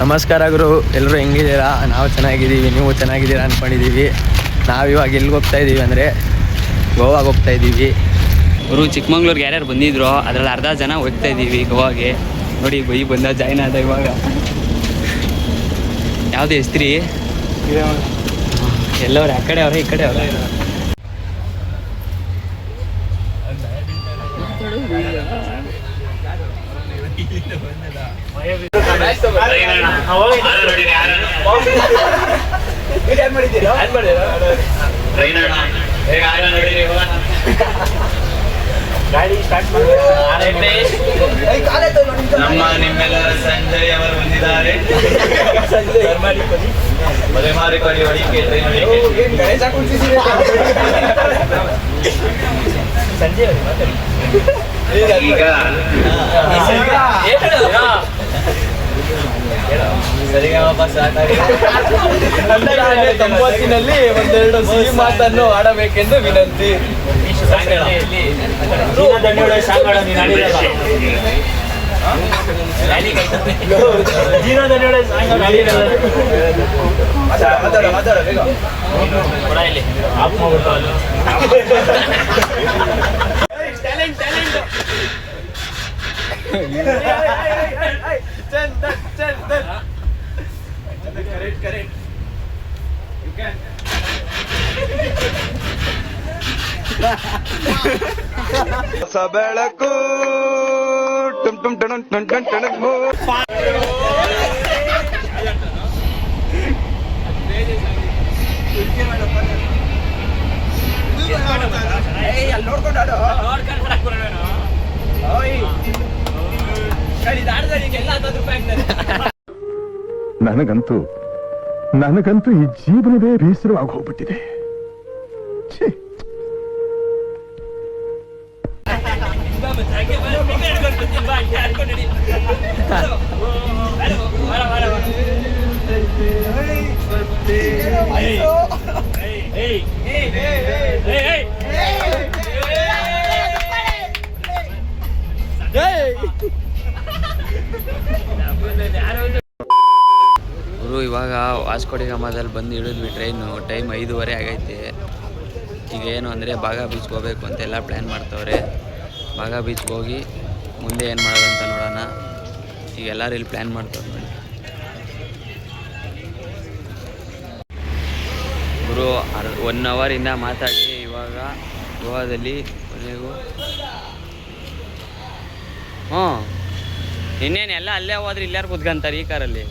ನಮಸ್ಕಾರ ಗುರು, ಎಲ್ಲರೂ ಹೆಂಗಿದ್ದೀರಾ? ನಾವು ಚೆನ್ನಾಗಿದ್ದೀವಿ, ನೀವು ಚೆನ್ನಾಗಿದ್ದೀರಾ ಅಂದ್ಕೊಂಡಿದ್ದೀವಿ. ನಾವಿವಾಗ ಎಲ್ಲಿಗೆ ಹೋಗ್ತಾ ಇದ್ದೀವಿ ಅಂದರೆ ಗೋವಾಗೆ ಹೋಗ್ತಾ ಇದ್ದೀವಿ ಗುರು. ಚಿಕ್ಕಮಂಗ್ಳೂರ್ಗೆ ಯಾರ್ಯಾರು ಬಂದಿದ್ರು ಅದರಲ್ಲಿ ಅರ್ಧ ಜನ ಹೋಗ್ತಾ ಇದ್ದೀವಿ ಗೋವಾಗೆ. ನೋಡಿ ಬೈ ಬಂದ ಜಾಯ್ನ್ ಆದ ಇವಾಗ. ಯಾವುದು ಹೆಸ್ತ್ರಿ ಎಲ್ಲವ್ರು ಆ ಕಡೆ ಅವ್ರೆ ಈ ಕಡೆ ಅವ್ರೆ. ನಮ್ಮ ನಿಮ್ಮೆಲ್ಲರ ಸಂಜಯ್ ಅವರು ಬಂದಿದ್ದಾರೆ. ಮಲೆಮಾರಿಕೊಳ್ಳಿ ಹೊಡಿಕೆ ಈಗ ತಂಬತ್ತಿನಲ್ಲಿ ಒಂದೆರಡು ಸಿಹಿ ಮಾತನ್ನು ಆಡಬೇಕೆಂದು ವಿನಂತಿ. ಹೊಸ ಬೆಳಕು ಟುಮ್ ಟುಮ್ ಟಣ್ ಟಣ್ ಟಣ್ ಟಣ್. ನನಗಂತೂ ಈ ಜೀವನವೇ ಬೇಸರವಾಗಿ ಹೋಗ್ಬಿಟ್ಟಿದೆ. ಗುರು ಇವಾಗ ವಾಸ್ಕೋಡಿಗಾಮದಲ್ಲಿ ಬಂದು ಇಳಿದ್ವಿ. ಟ್ರೈನು ಟೈಮ್ 5:30 ಆಗೈತೆ. ಈಗ ಏನು ಅಂದರೆ ಬಾಗಾ ಬೀಚ್ಗೆ ಹೋಗ್ಬೇಕು ಅಂತೆಲ್ಲ ಪ್ಲ್ಯಾನ್ ಮಾಡ್ತವ್ರೆ. ಬಾಗಾ ಬೀಚ್ಗೆ ಹೋಗಿ ಮುಂದೆ ಏನು ಮಾಡೋದಂತ ನೋಡೋಣ. ಈಗ ಎಲ್ಲರೂ ಇಲ್ಲಿ ಪ್ಲ್ಯಾನ್ ಮಾಡ್ತವ್ರೆ ನೋಡಿ ಗುರು. 1 ಅವರಿಂದ ಮಾತಾಡಿ ಇವಾಗ ಗೋವಾದಲ್ಲಿ ಕೊನೆಗೂ ಇನ್ನೇನು ಎಲ್ಲ ಅಲ್ಲೇ ಹೋದ್ರೆ ಇಲ್ಲಾರು ಕೂತ್ಕೊಂತಾರೆ ಈ ಕಾರಲ್ಲಿ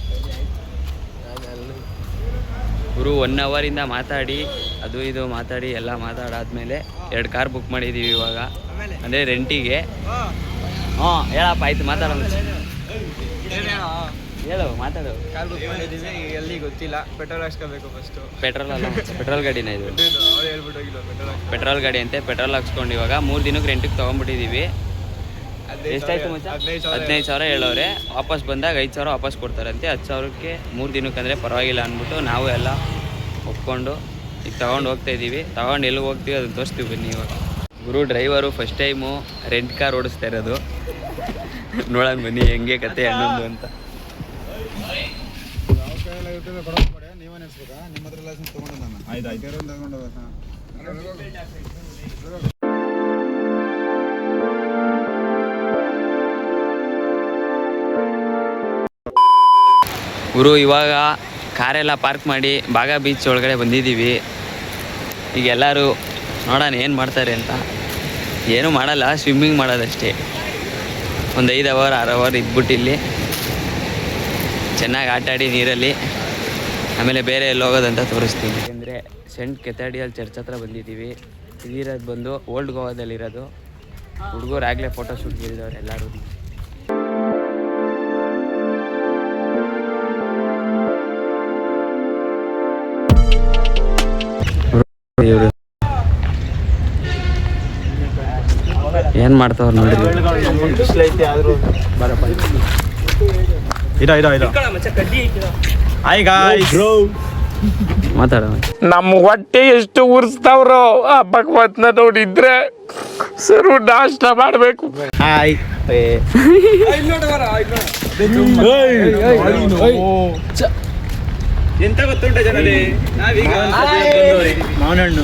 ಗುರು. 1 ಅವರಿಂದ ಮಾತಾಡಿ ಅದು ಇದು ಮಾತಾಡಿ ಎಲ್ಲ ಮಾತಾಡಾದ್ಮೇಲೆ 2 ಕಾರ್ ಬುಕ್ ಮಾಡಿದ್ದೀವಿ ಇವಾಗ, ಅಂದರೆ ರೆಂಟಿಗೆ. ಹೇಳಪ್ಪ, ಆಯ್ತು ಮಾತಾಡೋ. ಹೇಳು, ಮಾತಾಡು. ಕಾರ್ ಬುಕ್ ಮಾಡಿದ್ದೀವಿ, ಎಲ್ಲಿ ಗೊತ್ತಿಲ್ಲ. ಪೆಟ್ರೋಲ್ ಹಾಕ್ಸ್ಕೋಬೇಕು ಫಸ್ಟು. ಪೆಟ್ರೋಲ್ ಅಲ್ಲ, ಪೆಟ್ರೋಲ್ ಗಾಡಿನ ಇದು. ಅವ್ರು ಹೇಳ್ಬಿಟ್ಟು ಹೋಗಿಲ್ಲ ಪೆಟ್ರೋಲ್ ಗಾಡಿ ಅಂತೆ. ಪೆಟ್ರೋಲ್ ಹಾಕ್ಸ್ಕೊಂಡು ಇವಾಗ 3 ದಿನಕ್ಕೆ ರೆಂಟಿಗೆ ತೊಗೊಂಡ್ಬಿಟ್ಟಿದ್ದೀವಿ. ಎಷ್ಟಾಯ್ತು ಮಚ್ಚ? 15,000 ಹೇಳೋರೆ. ವಾಪಸ್ ಬಂದಾಗ 5,000 ವಾಪಸ್ ಕೊಡ್ತಾರಂತೆ. 10,000ಕ್ಕೆ 3 ದಿನಕ್ಕೆ ಅಂದರೆ ಪರವಾಗಿಲ್ಲ ಅಂದ್ಬಿಟ್ಟು ನಾವು ಎಲ್ಲ ಒಪ್ಕೊಂಡು ಈಗ ತೊಗೊಂಡು ಹೋಗ್ತಾಯಿದ್ದೀವಿ. ತೊಗೊಂಡು ಎಲ್ಲಿಗೆ ಹೋಗ್ತೀವಿ ಅದನ್ನು ತೋರಿಸ್ತೀವಿ ಬನ್ನಿ ಇವಾಗ. ಗುರು driver first time rent car ಓಡಿಸ್ತಾ ಇರೋದು. ನೋಡೋಣ ಬನ್ನಿ ಹೆಂಗೆ ಕತೆ ಅನ್ನೋದು ಅಂತ. ಗುರು ಇವಾಗ ಕಾರೆಲ್ಲ ಪಾರ್ಕ್ ಮಾಡಿ ಬಾಗಾ ಬೀಚ್ ಒಳಗಡೆ ಬಂದಿದ್ದೀವಿ. ಈಗ ಎಲ್ಲರೂ ನೋಡೋಣ ಏನು ಮಾಡ್ತಾರೆ ಅಂತ. ಏನೂ ಮಾಡಲ್ಲ, ಸ್ವಿಮ್ಮಿಂಗ್ ಮಾಡೋದಷ್ಟೇ. ಒಂದು 5 ಅವರ್ 6 ಅವರ್ ಇದ್ಬಿಟ್ಟು ಇಲ್ಲಿ ಚೆನ್ನಾಗಿ ಆಟಾಡಿ ನೀರಲ್ಲಿ ಆಮೇಲೆ ಬೇರೆ ಎಲ್ಲಿ ಹೋಗೋದಂತ ತೋರಿಸ್ತೀನಿ. ಯಾಕೆಂದರೆ ಸೆಂಟ್ ಕೆಥಾಡಿಯಲ್ ಚರ್ಚ್ ಹತ್ರ ಬಂದಿದ್ದೀವಿ. ಇದಿರೋದು ಬಂದು ಓಲ್ಡ್ ಗೋವಾದಲ್ಲಿರೋದು. ಹುಡುಗರು ಆಗಲೇ ಫೋಟೋ ಶೂಟ್ ಮಾಡಿದವ್ರು ಎಲ್ಲರೂ. ಏನು ಮಾಡ್ತಾವ್ರು ನೋಡಿ. ಮಾತಾಡ. ನಮ್ಮ ಹೊಟ್ಟೆ ಎಷ್ಟು ಉರ್ಸ್ತಾವ್ರೋ ಆ ಭಗವತ್ನ ನೋಡಿದ್ರೆ ಸರು ನಾಷ್ಟ ಮಾಡ್ಬೇಕು. ಎಂತ ಗೊತ್ತುಂಟ ಜನರೇ, ನಾವೀಗ ಮಾವನಣ್ಣು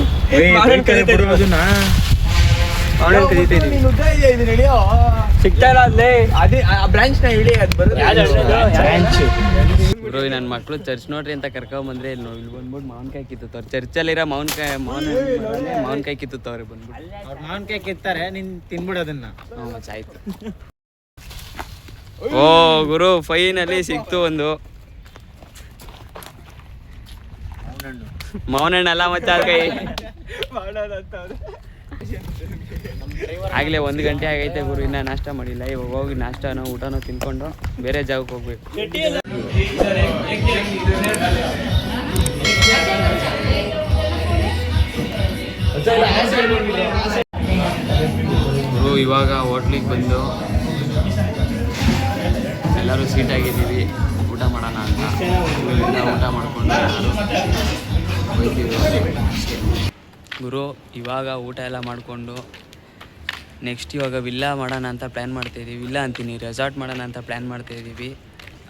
ಸಿಗ್ತಾ ಇಲ್ಲ ಅಲ್ಲೇ ಅದೇ ಆ ಬ್ರಾಂಚ್ ನ ಹೇಳಿ ಅದು ಗುರು ನನ್ನ ಮಕ್ಳು ಚರ್ಚ್ ನೋಡ್ರಿ ಅಂತ ಕರ್ಕೊಂಬಂದ್ರೆ ಇಲ್ಲಿ ಬಂದ್ಬಿಟ್ಟು ಮಾವಿನಕಾಯಿ ಕಿತ್ತವ್ರು. ಚರ್ಚಲ್ಲಿರೋ ಮಾವಿನಕಾಯಿ ಕಿತ್ತವ್ರೆ ಬಂದ್ಬಿಟ್ಟು. ಅವ್ರ ಮಾವನ್ಕಾಯಿ ಕಿತ್ತಾರೆ, ನೀನ್ ತಿನ್ಬಿಡೋದನ್ನ. ಆಯ್ತು. ಓ ಗುರು ಫೈನಲ್ಲಿ ಸಿಕ್ತು ಒಂದು ಮಾವನಣ್ಣ ಅಲ್ಲ ಮತ್ತೆ ಕೈ ಆಗ್ಲೇ 1 ಗಂಟೆ ಆಗೈತೆ ಗುರು, ಇನ್ನ ನಾಷ್ಟ ಮಾಡಿಲ್ಲ. ಇವಾಗ ಹೋಗಿ ನಾಷ್ಟನೋ ಊಟನೋ ತಿನ್ಕೊಂಡು ಬೇರೆ ಜಾಗಕ್ಕೆ ಹೋಗ್ಬೇಕು. ಗುರು ಇವಾಗ ಹೋಟ್ಲಿಗೆ ಬಂದು ಎಲ್ಲರೂ ಸೀಟಾಗಿದ್ದೀವಿ, ಊಟ ಮಾಡೋಣ ಅಂತ. ಊಟ ಮಾಡ್ಕೊಂಡು ಹೋಗ್ತೀವಿ ಗುರು. ಇವಾಗ ಊಟ ಎಲ್ಲ ಮಾಡಿಕೊಂಡು ನೆಕ್ಸ್ಟ್ ಇವಾಗ ವಿಲ್ಲಾ ಮಾಡೋಣ ಅಂತ ಪ್ಲ್ಯಾನ್ ಮಾಡ್ತಾಯಿದ್ದೀವಿ. ವಿಲ್ಲಾ ಅಂತೀನಿ, ರೆಸಾರ್ಟ್ ಮಾಡೋಣ ಅಂತ ಪ್ಲ್ಯಾನ್ ಮಾಡ್ತಾಯಿದ್ದೀವಿ.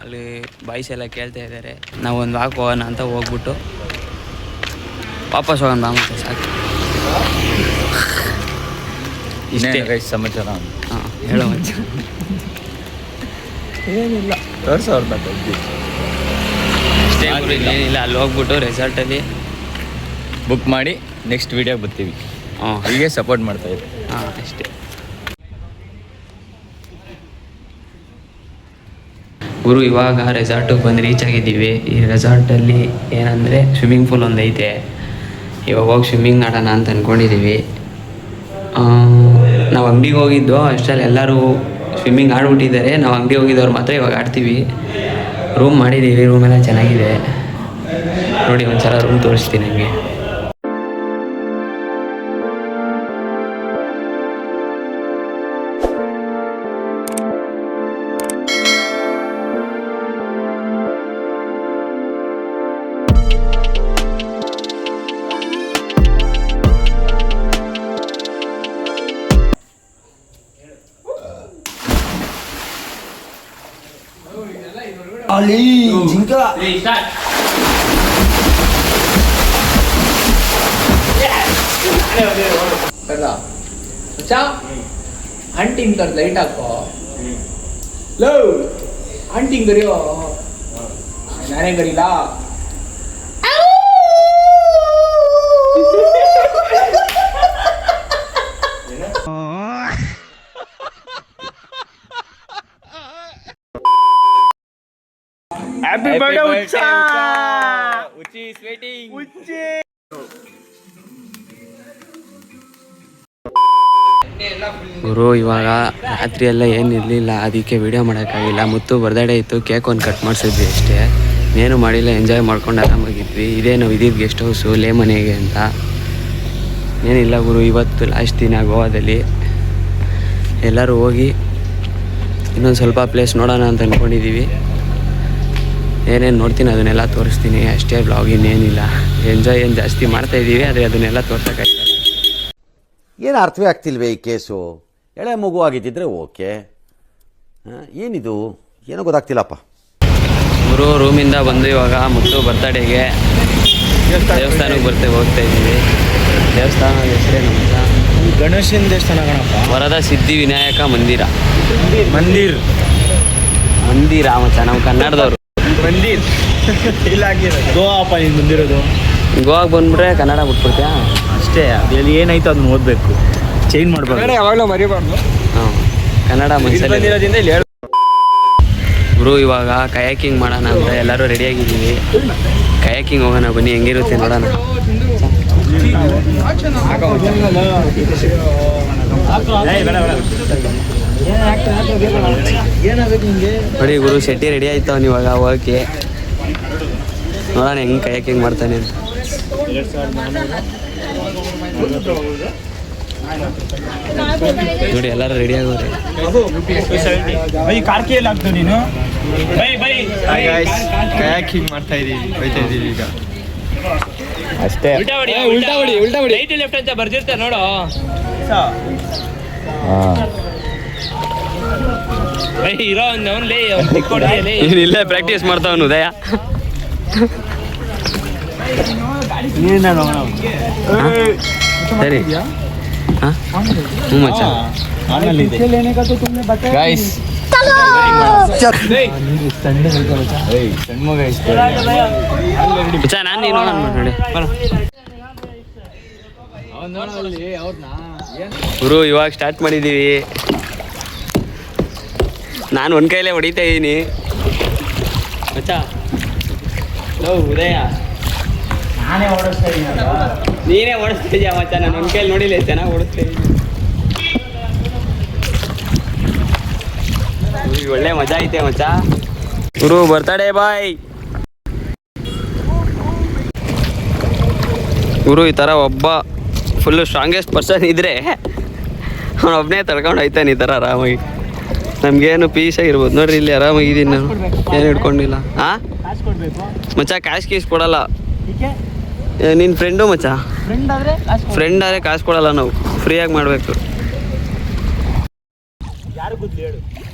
ಅಲ್ಲಿ ಬಾಯ್ಸ್ ಎಲ್ಲ ಕೇಳ್ತಾ ಇದ್ದಾರೆ, ನಾವು ಒಂದು ವಾಕ್ ಹೋಗೋಣ ಅಂತ ಹೋಗ್ಬಿಟ್ಟು ವಾಪಸ್ ಹೋಗೋಣ ಮತ್ತೆ ಸಾಕು. ಇಷ್ಟೇ ಸಮಾಚಾರ. ಹಾಂ ಹೇಳೋ ಮುಂಚೆ ಏನಿಲ್ಲ ಅಷ್ಟೇ ಗುರು, ಏನಿಲ್ಲ. ಅಲ್ಲಿ ಹೋಗ್ಬಿಟ್ಟು ರೆಸಾರ್ಟಲ್ಲಿ ಬುಕ್ ಮಾಡಿ ನೆಕ್ಸ್ಟ್ ವಿಡಿಯೋಗೆ ಬರ್ತೀವಿ. ಹಾಂ ಹೀಗೆ ಸಪೋರ್ಟ್ ಮಾಡ್ತಾ ಇದ್ದೆ. ಹಾಂ ಅಷ್ಟೇ ಗುರು. ಇವಾಗ ರೆಸಾರ್ಟಿಗೆ ಬಂದು ರೀಚ್ ಆಗಿದ್ದೀವಿ. ಈ ರೆಸಾರ್ಟಲ್ಲಿ ಏನಂದರೆ ಸ್ವಿಮ್ಮಿಂಗ್ ಪೂಲ್ ಒಂದು ಐತೆ. ಇವಾಗ ಹೋಗಿ ಸ್ವಿಮ್ಮಿಂಗ್ ಆಡೋಣ ಅಂತ ಅಂದ್ಕೊಂಡಿದ್ದೀವಿ. ನಾವು ಅಂಗಡಿಗೆ ಹೋಗಿದ್ದು ಅಷ್ಟರಲ್ಲಿ ಎಲ್ಲರೂ ಸ್ವಿಮ್ಮಿಂಗ್ ಆಡ್ಬಿಟ್ಟಿದ್ದಾರೆ. ನಾವು ಅಂಗಡಿ ಹೋಗಿದ್ದವ್ರು ಮಾತ್ರ ಇವಾಗ ಆಡ್ತೀವಿ. ರೂಮ್ ಮಾಡಿದ್ದೀವಿ, ರೂಮೆಲ್ಲ ಚೆನ್ನಾಗಿದೆ ನೋಡಿ. ಒಂದು ಸಲ ರೂಮ್ ತೋರಿಸ್ತೀನಿ ನನಗೆ. ಹಂಟಿಂಗ್ ತರ ಲೈಟ್ ಹಾಕೋ. ಲವ್ ಹಂಟಿಂಗ್ ಕರಿಯೋ, ನಾನೇ ಕರೀಲಾ? ಹ್ಯಾಪಿ ಬರ್ಡೇ ಉಚ್ಚಾ. ಉಚ್ಚಿ is waiting. ಗುರು ಇವಾಗ ರಾತ್ರಿ ಎಲ್ಲ ಏನಿರಲಿಲ್ಲ, ಅದಕ್ಕೆ ವಿಡಿಯೋ ಮಾಡೋಕ್ಕಾಗಿಲ್ಲ. ಮುತ್ತು ಬರ್ತ್ಡೇ ಇತ್ತು, ಕೇಕ್ ಒಂದು ಕಟ್ ಮಾಡಿಸಿದ್ವಿ ಅಷ್ಟೇ, ಏನು ಮಾಡಿಲ್ಲ. ಎಂಜಾಯ್ ಮಾಡ್ಕೊಂಡು ಆರಾಮಾಗಿದ್ವಿ. ಇದೇ ನಾವು ಇದ್ದಿದ್ದು ಗೆಸ್ಟ್ ಹೌಸು ಲೇಮನೆಗೆ ಅಂತ. ಏನಿಲ್ಲ ಗುರು, ಇವತ್ತು ಲಾಸ್ಟ್ ದಿನ ಗೋವಾದಲ್ಲಿ. ಎಲ್ಲರೂ ಹೋಗಿ ಇನ್ನೊಂದು ಸ್ವಲ್ಪ ಪ್ಲೇಸ್ ನೋಡೋಣ ಅಂತ ಅಂದ್ಕೊಂಡಿದ್ದೀವಿ. ಏನೇನು ನೋಡ್ತೀನಿ ಅದನ್ನೆಲ್ಲ ತೋರಿಸ್ತೀನಿ ಅಷ್ಟೇ. ಬ್ಲಾಗ್ ಇನ್ನೇನಿಲ್ಲ. ಎಂಜಾಯ್ ಏನು ಜಾಸ್ತಿ ಮಾಡ್ತಾಯಿದ್ದೀವಿ, ಆದರೆ ಅದನ್ನೆಲ್ಲ ತೋರ್ಸೋಕ್ಕಾಗ್ತದೆ. ಏನು ಅರ್ಥವೇ ಆಗ್ತಿಲ್ವೇ ಈ ಕೇಸು? ಎಳೆ ಮಗು ಆಗಿದ್ದಿದ್ರೆ ಓಕೆ, ಏನಿದು ಏನೋ ಗೊತ್ತಾಗ್ತಿಲ್ಲಪ್ಪ. ಗುರು ರೂಮಿಂದ ಬಂದು ಇವಾಗ ಮುತ್ತು ಬರ್ತಡೇಗೆ ದೇವಸ್ಥಾನಕ್ಕೆ ಹೋಗ್ತಾ ಇದ್ದೀವಿ. ದೇವಸ್ಥಾನ ಹೆಸರೇನು ಅಂತ? ಗಣೇಶನ ದೇವಸ್ಥಾನ ಕಣಪ್ಪ. ವರದ ಸಿದ್ಧಿ ವಿನಾಯಕ ಮಂದಿರ. ಮಂದಿರ್ ಮಚ್ಚ, ನಮ್ಮ ಕನ್ನಡದವರು. ಮಂದಿರ್ ಇಲ್ಲ ಗೋವಾಪ್ಪ ನೀನು ಬಂದಿರೋದು. ಗೋವಾಗೆ ಬಂದ್ಬಿಟ್ರೆ ಕನ್ನಡ ಬಿಟ್ಬಿಡ್ತೀಯಾ? ಅಷ್ಟೇ, ಅದರಲ್ಲಿ ಏನಾಯ್ತು ಅದನ್ನ ಓದಬೇಕು, ಚೇಂಜ್ ಮಾಡ್ಬೇಕು. ಯಾವಾಗಲೂ ಮರಿಬಾರ್ದು. ಹಾಂ, ಕನ್ನಡ ಬಂದಿರೋದ್ರಿಂದ ಇಲ್ಲಿ ಹೇಳು. ಗುರು ಇವಾಗ ಕಯಾಕಿಂಗ್ ಮಾಡೋಣ ಅಂತ ಎಲ್ಲರೂ ರೆಡಿಯಾಗಿದ್ದೀವಿ. ಕಯಾಕಿಂಗ್ ಹೋಗೋಣ ಬನ್ನಿ, ಹೆಂಗಿರುತ್ತೆ ನೋಡೋಣ. ನೋಡಿ ಗುರು, ಶೆಟ್ಟಿ ರೆಡಿ ಆಯ್ತಾವ ಇವಾಗ ಹೋಗಕ್ಕೆ. ನೋಡೋಣ ಹೆಂಗೆ ಕಯಾಕಿಂಗ್ ಮಾಡ್ತಾನೆ ಅಂತ. ನೋಡಿ ಎಲ್ಲರೂ ರೆಡಿ ಆಗೋರೆ. ಕಾರ್ಕಿಯಲ್ಲಿ ಆಗ್ತದೆ ನೀನು. ಕಯಾಕಿಂಗ್ ಮಾಡ್ತಾ ಇದ್ದೀವಿ, ಹೋಯ್ತಾ ಇದ್ದೀವಿ ಈಗ ಅಷ್ಟೇ. ಉಲ್ಟಾ ಹೊಡಿ ರೈಟ್ ಲೆಫ್ಟ್ ಅಂತ ಬರ್ದಿರ್ತಾರೆ ನೋಡು. ಇರೋ ಇಲ್ಲೇ ಪ್ರಾಕ್ಟೀಸ್ ಮಾಡ್ತಾವನು ಉದಯ. ಸರಿ ಹಾಂ ಹ್ಞೂ ಮಚ್ಚ ಗಾಯ್ಸ್ ಮಚ್ಚ ನಾನು ನೀನು ನೋಡಿ ಗುರು ಇವಾಗ ಸ್ಟಾರ್ಟ್ ಮಾಡಿದ್ದೀವಿ. ನಾನು ಒಂದು ಕೈಲೇ ಹೊಡಿತಾ ಇದ್ದೀನಿ ಮಚ್ಚ. ಉದಯ ನೀನೇ ಓಡಿಸ್ತಾ ಇದೀಯ ಮಚ್ಚ. ನಾನು ಒಂದು ಕೈಲಿ ನೋಡಿಲ್ಲ ಚೆನ್ನಾಗಿ ಓಡಿಸ್ತಾ ಇದ್ದೀನಿ. ಒಳ್ಳೆ ಮಜಾ ಐತೆ ಮಚ್ಚ. ಗುರು ಬರ್ತಡೇ ಬಾಯ್. ಗುರು ಈ ಥರ ಒಬ್ಬ ಫುಲ್ಲು ಸ್ಟ್ರಾಂಗೆಸ್ಟ್ ಪರ್ಸನ್ ಇದ್ದರೆ ಅವನೊಬ್ಬನೇ ತಡ್ಕೊಂಡು ಹೋಯ್ತಾನೆ ಈ ಥರ ಆರಾಮಾಗಿ. ನಮಗೇನು ಪೀಸಾಗಿರ್ಬೋದು ನೋಡ್ರಿ. ಇಲ್ಲಿ ಆರಾಮಾಗಿದ್ದೀನಿ ನಾನು, ಏನು ಹಿಡ್ಕೊಂಡಿಲ್ಲ. ಹಾಂ ಮಚ್ಚ ಕ್ಯಾಶ್ ಗೀಸ್ ಕೊಡಲ್ಲ. ನಿನ್ನ ಫ್ರೆಂಡು ಮಚ್ಚ. ಫ್ರೆಂಡ್ ಆದರೆ ಕಾಸು ಕೊಡಲ್ಲ, ನಾವು ಫ್ರೀಯಾಗಿ ಮಾಡಬೇಕು.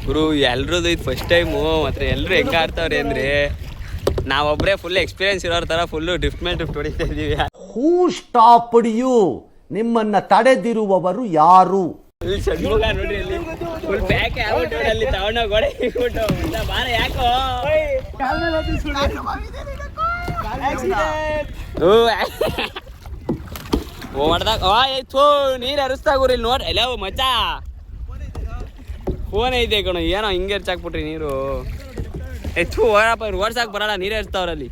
ಗುರು ಎಲ್ರದ್ದು ಇದು ಫಸ್ಟ್ ಟೈಮು. ಮತ್ತು ಎಲ್ಲರೂ ಹೆಂಗೆ ಆಡ್ತಾವ್ರೆ ಅಂದರೆ ನಾವೊಬ್ಬರೇ ಫುಲ್ ಎಕ್ಸ್ಪೀರಿಯನ್ಸ್ ಇರೋರ ಥರ ಫುಲ್ಲು ಡ್ರಿಫ್ಟ್ ಮೇಲೆ ಡ್ರಿಫ್ಟ್ ಹೊಡಿತಾ ಇದ್ದೀವಿ. ಹೂ ಸ್ಟಾಪ್ಡ್ ಯು? ನಿಮ್ಮನ್ನ ತಡೆದಿರುವವರು ಯಾರು? ಷಣ್ಮುಗ ನೋಡ್ರಿ ಅಲ್ಲಿ ಫುಲ್ ಪ್ಯಾಕ್ ಆಗ್ಬಿಟ್ಟು ಅಲ್ಲಿ ತಗೊಂಡೋಗಿ ಗೋಡೆ ಇಟ್ಬಿಟ್ಟು ಬಾರ ಯಾಕೋ ಹೊಡ್ದಾಗ ಥೂ ನೀರು ಹರಿಸ್ತಾಗುರಿ ಇಲ್ಲಿ ನೋಡಿ. ಎಲ್ಲ ಮಚ್ಚ ಫೋನ್ ಐತೆ ಕಣೋ, ಏನೋ ಹಿಂಗೆ ಹರ್ಚಾಕ್ಬಿಟ್ರಿ ನೀರು. ಥೂ ಹೋಗಪ್ಪ, ಓಡ್ಸಕ್ಕೆ ಬರಲ್ಲ, ನೀರೇ ಇರ್ತಾವ್ರಲ್ಲಿ.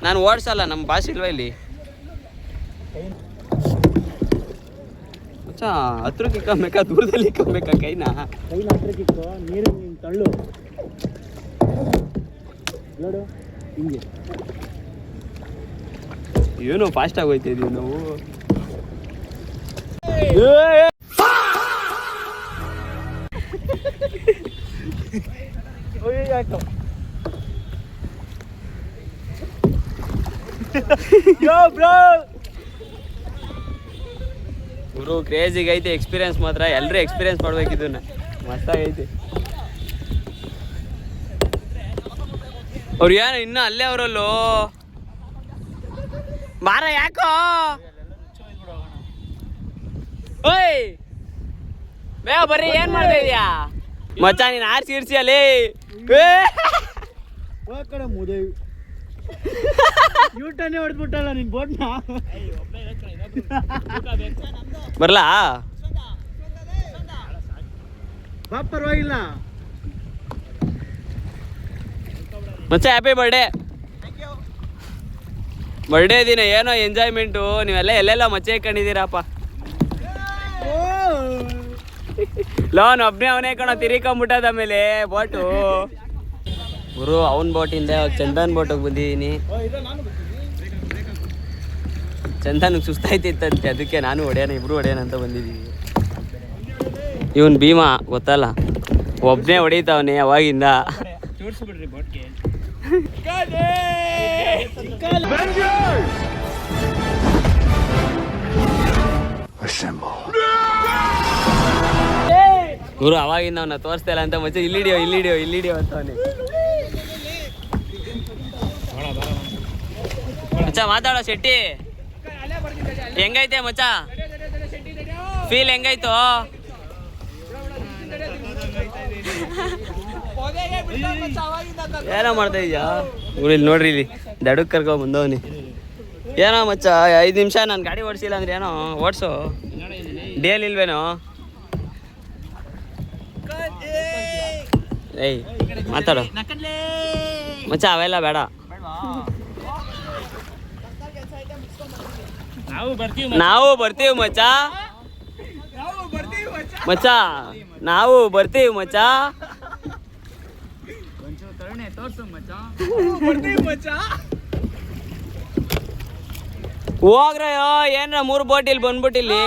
ನಾನು ಓಡಿಸಲ್ಲ, ನಮ್ಮ ಭಾಷೆ ಇಲ್ವಾ ಇಲ್ಲಿ ಮಚ್ಚ. ಹತ್ರಕ್ಕೆ ಇಕ್ಕಬೇಕಾ ದೂರದಲ್ಲಿ ಇಕ್ಕಬೇಕಾ ಕೈನ? ನೀರು ತಳ್ಳು ನೋಡು ಹಿಂಗೆ. ಏನು ಫಾಸ್ಟ್ ಆಗೋಯ್ತಾ ಇದೀವಿ ನಾವು. ಗುರು ಕ್ರೇಜಿಗೆ ಐತೆ ಎಕ್ಸ್ಪೀರಿಯನ್ಸ್ ಮಾತ್ರ. ಎಲ್ಲರೂ ಎಕ್ಸ್ಪೀರಿಯನ್ಸ್ ಮಾಡ್ಬೇಕು ಇದನ್ನ, ಮಸ್ತಾಗೈತೆ. ಅವ್ರು ಏನು ಇನ್ನೂ ಅಲ್ಲೇ ಅವರಲ್ಲೋ ಬಾರ ಯಾಕೋ. ಓಯ್ ಬೇಗ ಬರ್ರಿ, ಏನ್ ಮಾಡ್ತಾ ಇದೀಯಾ ಮಚ್ಚ? ನೀನು ಆರ್ಸಿ ಇರ್ಸಿ ಅಲ್ಲಿ ಯೂಟನೇ ಹೊಡೆದ್ಬಿಟ್ಟಲ್ಲ ನಿನ್ ಬೋಟ್ನ. ಬರ್ಲಾ ಪರವಾಗಿಲ್ಲ ಮಚ್ಚ. Happy birthday. ಬರ್ಡೇ ದಿನ ಏನೋ ಎಂಜಾಯ್ಮೆಂಟು. ನೀವೆಲ್ಲ ಎಲ್ಲೆಲ್ಲ ಮಚ್ಚೆ ಇಟ್ಕೊಂಡಿದ್ದೀರಪ್ಪ. ಲೋನ್ ಒಬ್ಬನೇ ಅವನೇ ಕಣೋ ತಿರ್ಕೊಂಬಿಟ್ಟದ ಮೇಲೆ ಬೋಟು. ಗುರು ಅವನ ಬೋಟಿಂದ ಚಂದನ್ ಬೋಟಿಗೆ ಬಂದಿದ್ದೀನಿ. ಚಂದನ್ಗೆ ಸುಸ್ತಾಯ್ತಿತ್ತಂತೆ, ಅದಕ್ಕೆ ನಾನು ಹೊಡೆಯೋಣ ಇಬ್ರು ಹೊಡೆಯೋಣ ಅಂತ ಬಂದಿದ್ದೀವಿ. ಇವನ್ ಭೀಮಾ ಗೊತ್ತಲ್ಲ, ಒಬ್ಬನೇ ಹೊಡಿತಾವನೆ ಅವಾಗಿಂದ. ಗುರು ಅವಾಗಿಂದ ಅವನ್ನ ತೋರಿಸ್ತಾ ಇಲ್ಲ ಅಂತ ಮಚ್ಚ. ಇಲ್ಲಿಡಿಯೋ ಅಂತವನೇ ಮಚ್ಚ. ಮಾತಾಡೋ ಶೆಟ್ಟಿ, ಹೆಂಗೈತೆ ಮಚ್ಚ? ಫೀಲ್ ಹೆಂಗಾಯ್ತು? ಏನೋ ಮಾಡ್ತಾ ಇದೀಯಾ? ಇಲ್ಲಿ ನೋಡ್ರಿ, ಇಲ್ಲಿ ದಡಕ್ಕೆ ಕರ್ಕೊಂಡ್ ಬಂದವನಿ. ಏನೋ ಮಚ್ಚ 5 ನಿಮಿಷ ನಾನು ಗಾಡಿ ಓಡಿಸಿಲ್ಲ ಅಂದ್ರೆ ಏನೋ ಓಡಿಸು. ಡೇಲ್ ಇಲ್ವೇನೋ? ಏಯ್ ಮಾತಾಡು ಮಚ್ಚ, ಅವೆಲ್ಲ ಬೇಡ. ನಾವು ಬರ್ತೀವಿ ಮಚ್ಚ. ಮಚ್ಚ ನಾವು ಬರ್ತೀವಿ ಮಚ್ಚ. ಹೋಗ್ರಯ್ಯೋ, ಏನ್ರ 3 ಬೋಟಿಲ್ ಬಂದ್ಬಿಟ್ಟಿಲ್ಲಿ.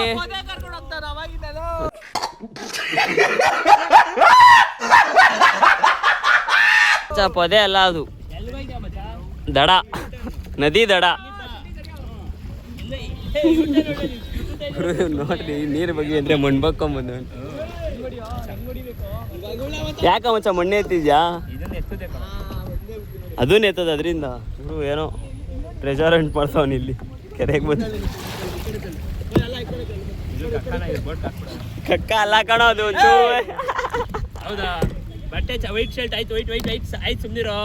ಪೊದೆ ಅಲ್ಲ ಅದು, ದಡ, ನದಿ ದಡ. ನೋಡ್ರಿ ನೀರ್ ಬಗ್ಗೆ ಅಂದ್ರೆ ಮಣ್ಬಕ್ಕೊಂಬಂದು ಯಾಕ ಮಚ್ಚ ಮಣ್ಣೆ ಎತ್ತಿದ್ಯಾ? ಅದನ್ನ ಎತ್ತದ ಅದರಿಂದ ಇವರು ಏನೋ ಟ್ರೆಜರೆಂಟ್ ಮಾಡ್ತಾವನ್ ಇಲ್ಲಿ ಕೆರೆಗೆ ಬಂದು. ಕಕ್ಕ ಅಲ್ಲ ಕಣೋ ಅದು. ಹೌದಾ? ಬಟ್ಟೆ ವೈಟ್ ಶರ್ಟ್ ಆಯ್ತು, ವೈಟ್ ವೈಟ್ ಆಯ್ತು ಆಯ್ತು, ಸುಮ್ಮನಿರೋ.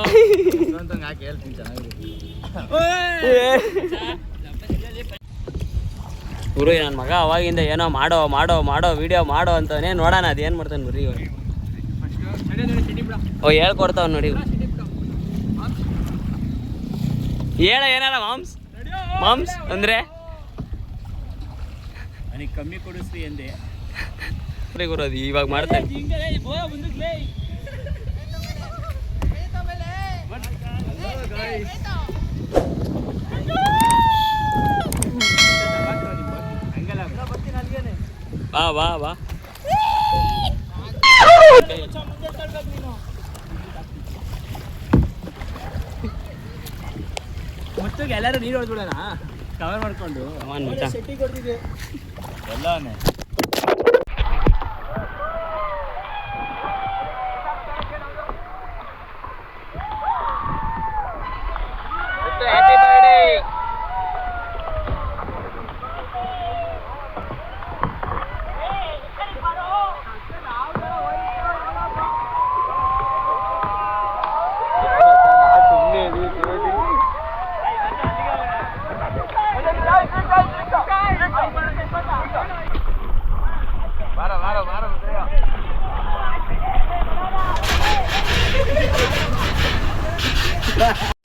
ಗುರು ನನ್ನ ಮಗ ಅವಾಗಿಂದ ಏನೋ ಮಾಡೋ ಮಾಡೋ ಮಾಡೋ ವಿಡಿಯೋ ಮಾಡೋ ಅಂತಾನೆ, ನೋಡೋಣ ಅದೇನು ಮಾಡ್ತಾನೆ ಬರ್ರಿ ಇವಾಗ. ಓ ಹೇಳ್ಕೊಡ್ತಾವ ನೋಡಿ. ಹೇಳ ಏನಾರ ಮಾಮ್ಸ್ ಮಾಮ್ಸ್ ಅಂದ್ರೆ ನನಗೆ ಕಮ್ಮಿ ಕೊಡಿಸ್ರಿ ಎಂದೆ. ಗುರು ಅದು ಇವಾಗ ಮಾಡ್ತಾನೆ. ಬಾ ಬಾ ಬಾ. ಮತ್ತೆ ಎಲ್ಲರೂ ನೀರು ಹೊಡೆದ್ಬಿಡೋಣ ಕವರ್ ಮಾಡ್ಕೊಂಡು. ಎಲ್ಲಾನೆ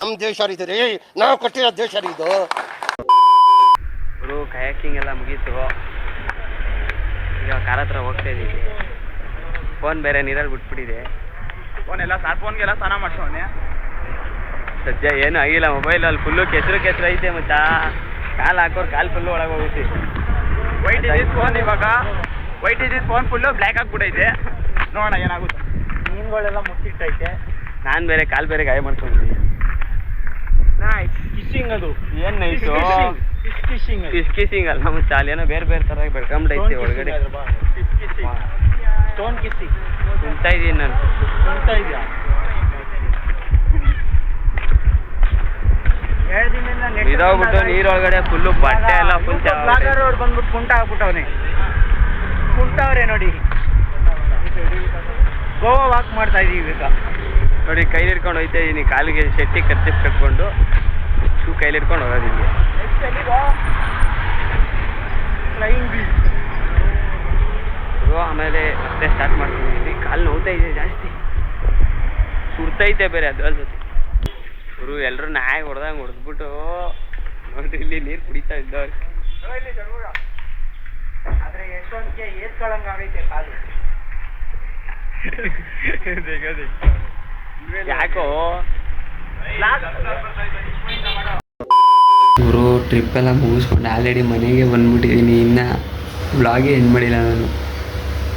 ನಮ್ಮ ದೇಶ ಇದು ರೀ, ನಾವು ಕೊಟ್ಟಿರೋ ದೇಶ ರೀ ಇದು. ಗುರು ಕಯಾಕಿಂಗ್ ಎಲ್ಲ ಮುಗೀತು, ಈಗ ಕಾರ ಹತ್ರ ಹೋಗ್ತಾ ಇದ್ದೀವಿ. ಫೋನ್ ಬೇರೆ ನೀರಲ್ಲಿ ಬಿಟ್ಬಿಟ್ಟಿದೆ. ಫೋನ್ಗೆಲ್ಲ ಸ್ನಾನ ಮಾಡ್ಸೋನೆ. ಸದ್ಯ ಏನೂ ಆಗಿಲ್ಲ, ಮೊಬೈಲಲ್ಲಿ ಫುಲ್ಲು ಕೆಸರು ಐತೆ ಮಚ್ಚ. ಕಾಲು ಹಾಕೋರು ಕಾಲು ಫುಲ್ಲು ಒಳಗೆ ಹೋಗುತ್ತೆ. ವೈಟ್ ಇದ್ದಿದ್ದು ಫೋನ್ ಇವಾಗ ಫೋನ್ ಫುಲ್ಲು ಬ್ಲ್ಯಾಕ್ ಆಗ್ಬಿಟ್ಟೈತೆ. ನೋಡೋಣ ಏನಾಗುತ್ತೆ. ಮೀನುಗಳೆಲ್ಲ ಮುಟ್ಟಿಟ್ಟೈತೆ. ನಾನು ಬೇರೆ ಕಾಲು ಬೇರೆ ಗಾಯ ಮಾಡ್ಕೊಂಡಿದ್ದೀನಿ. ಫಿಶಿಂಗ್ ಅದು ಏನು ನೈಸು ಫಿಶಿಂಗ್ ಕಿಸ್ಕಿಸಿಂಗ್ ಅಲ್ಲ ಮಚ್ಚ, ಅಲ್ಲೇನೋ ಬೇರೆ ಬೇರೆ ಥರ ಬೆಳ್ಕೊಂಬಿಟ್ಟೈತೆ ಒಳಗಡೆ. ಸ್ಟೋನ್ ಕಿಸ್ಸಿಂಗ್ ತಿಂತಾ ಇದ್ದೀನಿ ನಾನು. ತಿಂತಾ ಇದೆಯಾ? 2 ದಿನದಿಂದ ಇದಾಗ್ಬಿಟ್ಟು ನೀರೊಳಗಡೆ ಫುಲ್ಲು ಬಟ್ಟೆ ಎಲ್ಲ ಫುಲ್ ರೋಡ್ ಬಂದ್ಬಿಟ್ಟು ಕುಂಟ ಆಗ್ಬಿಟ್ಟವನೆ. ಕುಂಟವ್ರೆ ನೋಡಿ. ಗೋವಾ ವಾಕ್ ಮಾಡ್ತಾ ಇದೀವಿ ಈಗ ನೋಡಿ. ಕೈಲಿ ಹಿಡ್ಕೊಂಡು ಹೋಯ್ತಾ ಇದ್ದೀನಿ, ಕಾಲಿಗೆ ಶೆಟ್ಟಿ ಕರ್ಚಿಪ್ ಕಟ್ಕೊಂಡು ಶೂ ಕೈಲಿ ಹಿಡ್ಕೊಂಡು ಹೋಗೋದು ಹಿಂಗೆ. ಆಮೇಲೆ ಮತ್ತೆ ಸ್ಟಾರ್ಟ್ ಮಾಡ್ಕೊಂಡಿದ್ವಿ. ಕಾಲು ನೋವ್ತಾ ಇದೆ ಜಾಸ್ತಿ, ಸುಡ್ತೈತೆ ಬೇರೆ ಅದು ಅದ್ರ ಜೊತೆ. ಗುರು ಎಲ್ಲರೂ ನಾಯಿ ಹೊಡೆದಂಗೆ ಹೊಡೆದ್ಬಿಟ್ಟು ನೋಡ್ರಿ ಇಲ್ಲಿ ನೀರು ಕುಡಿತಾ ಇದ್ದವ್ರು. ಆದ್ರೆ ಎಷ್ಟೊಂದಿಗೆ ಏರ್ಕೊಳಂಗ ಆಗೈತೆ ಕಾಲು. ಯಾಕೋ ಗುರು ಟ್ರಿಪ್ ಎಲ್ಲ ಮುಗಿಸ್ಕೊಂಡು ಆಲ್ರೆಡಿ ಮನೆಗೆ ಬಂದ್ಬಿಟ್ಟಿದ್ದೀನಿ. ಇನ್ನು ವ್ಲಾಗೇ ಎಂಡ್ ಮಾಡಿಲ್ಲ ನಾನು.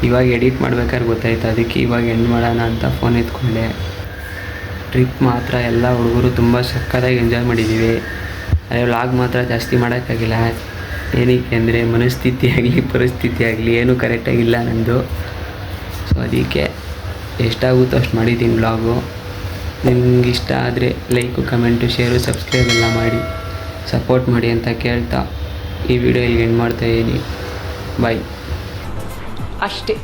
ಇವಾಗ ಎಡಿಟ್ ಮಾಡ್ಬೇಕಾದ್ರೆ ಗೊತ್ತಾಯ್ತು, ಅದಕ್ಕೆ ಇವಾಗ ಎಂಡ್ ಮಾಡೋಣ ಅಂತ ಫೋನ್ ಎತ್ಕೊಂಡೆ. ಟ್ರಿಪ್ ಮಾತ್ರ ಎಲ್ಲ ಹುಡುಗರು ತುಂಬ ಸಕ್ಕತ್ತಾಗಿ ಎಂಜಾಯ್ ಮಾಡಿದ್ದೀವಿ. ಅದೇ ವ್ಲಾಗ್ ಮಾತ್ರ ಜಾಸ್ತಿ ಮಾಡೋಕ್ಕಾಗಿಲ್ಲ. ಏನಕ್ಕೆ ಅಂದರೆ ಮನಸ್ಥಿತಿ ಆಗಲಿ ಪರಿಸ್ಥಿತಿ ಆಗಲಿ ಏನೂ ಕರೆಕ್ಟಾಗಿಲ್ಲ ನಂದು. ಸೊ ಅದಕ್ಕೆ ಎಷ್ಟಾಗುತ್ತೋ ಅಷ್ಟು ಮಾಡಿದ್ದೀನಿ ವ್ಲಾಗು. ನಿಮ್ಗೆ ಇಷ್ಟ ಆದರೆ ಲೈಕು ಕಮೆಂಟು ಶೇರು ಸಬ್ಸ್ಕ್ರೈಬ್ ಎಲ್ಲ ಮಾಡಿ ಸಪೋರ್ಟ್ ಮಾಡಿ ಅಂತ ಕೇಳ್ತಾ ಈ ವಿಡಿಯೋ ಇಲ್ಲಿಗೆ ಎಂಡ್ ಮಾಡ್ತಾಯಿದ್ದೀನಿ. ಬಾಯ್. ಅಷ್ಟೇ.